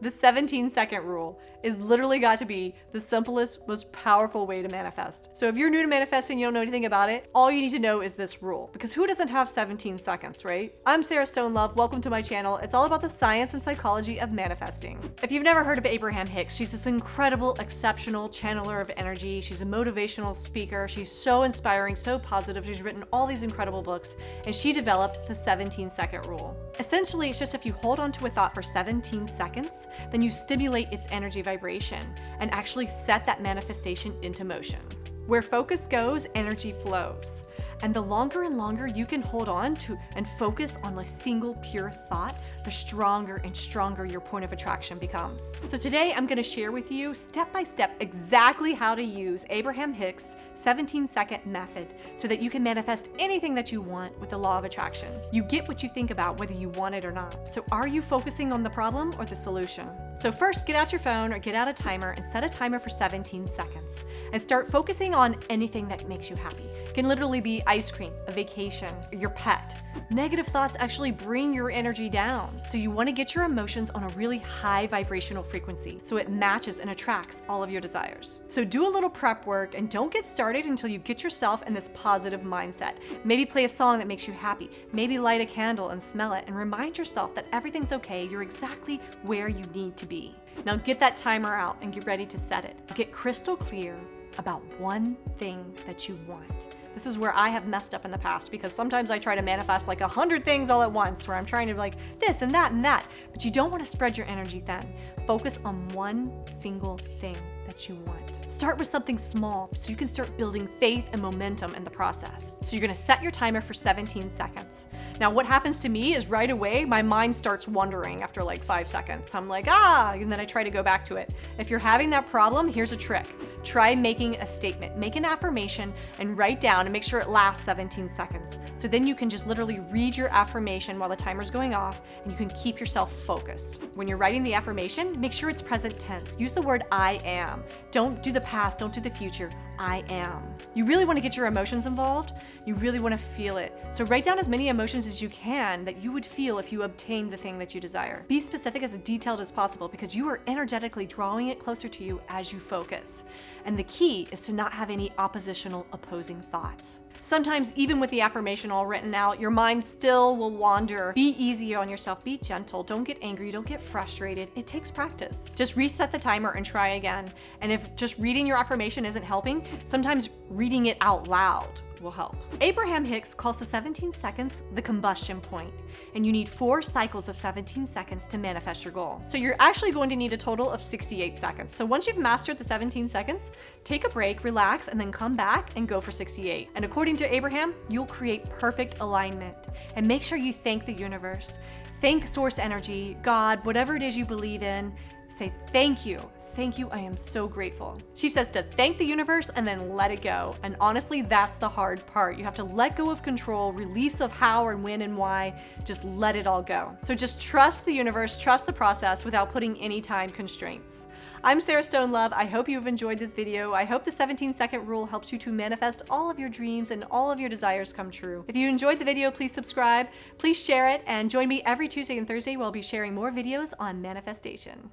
The 17-second rule is literally got to be the simplest, most powerful way to manifest. So if you're new to manifesting, you don't know anything about it, all you need to know is this rule, because who doesn't have 17 seconds, right? I'm Sarah Stone Love. Welcome to my channel. It's all about the science and psychology of manifesting. If you've never heard of Abraham Hicks, she's this incredible, exceptional channeler of energy. She's a motivational speaker. She's so inspiring, so positive. She's written all these incredible books, and she developed the 17-second rule. Essentially, it's just if you hold on to a thought for 17 seconds, then you stimulate its energy vibration and actually set that manifestation into motion. Where focus goes, energy flows. And the longer and longer you can hold on to and focus on a single pure thought, the stronger and stronger your point of attraction becomes. So today I'm going to share with you step by step exactly how to use Abraham Hicks' 17-second method so that you can manifest anything that you want with the law of attraction. You get what you think about whether you want it or not. So are you focusing on the problem or the solution? So first, get out your phone or get out a timer and set a timer for 17 seconds and start focusing on anything that makes you happy. It can literally be ice cream, a vacation, your pet. Negative thoughts actually bring your energy down. So you want to get your emotions on a really high vibrational frequency so it matches and attracts all of your desires. So do a little prep work and don't get started until you get yourself in this positive mindset. Maybe play a song that makes you happy. Maybe light a candle and smell it and remind yourself that everything's okay. You're exactly where you need to be. Now get that timer out and get ready to set it. Get crystal clear about one thing that you want. This is where I have messed up in the past because sometimes I try to manifest like 100 things all at once where I'm trying to like this and that and that, but you don't want to spread your energy thin. Focus on one single thing that you want. Start with something small so you can start building faith and momentum in the process. So you're going to set your timer for 17 seconds. Now what happens to me is right away my mind starts wandering after like 5 seconds. I'm like, and then I try to go back to it. If you're having that problem, here's a trick. Try making a statement, make an affirmation and write down and make sure it lasts 17 seconds. So then you can just literally read your affirmation while the timer's going off and you can keep yourself focused. When you're writing the affirmation, make sure it's present tense. Use the word I am. Don't do the past, don't do the future. I am. You really want to get your emotions involved. You really want to feel it. So write down as many emotions as you can that you would feel if you obtained the thing that you desire. Be specific as detailed as possible because you are energetically drawing it closer to you as you focus. And the key is to not have any oppositional, opposing thoughts. Sometimes even with the affirmation all written out, your mind still will wander. Be easy on yourself, be gentle, don't get angry, don't get frustrated. It takes practice. Just reset the timer and try again. And if just reading your affirmation isn't helping, sometimes reading it out loud will help. Abraham Hicks calls the 17 seconds the combustion point, and you need 4 cycles of 17 seconds to manifest your goal. So you're actually going to need a total of 68 seconds. So once you've mastered the 17 seconds, take a break, relax, and then come back and go for 68. And according to Abraham, you'll create perfect alignment. And make sure you thank the universe, thank source energy, God, whatever it is you believe in. Say thank you. Thank you, I am so grateful. She says to thank the universe and then let it go. And honestly, that's the hard part. You have to let go of control, release of how and when and why, just let it all go. So just trust the universe, trust the process without putting any time constraints. I'm Sarah Stone Love. I hope you've enjoyed this video. I hope the 17-second rule helps you to manifest all of your dreams and all of your desires come true. If you enjoyed the video, please subscribe, please share it, and join me every Tuesday and Thursday where I'll be sharing more videos on manifestation.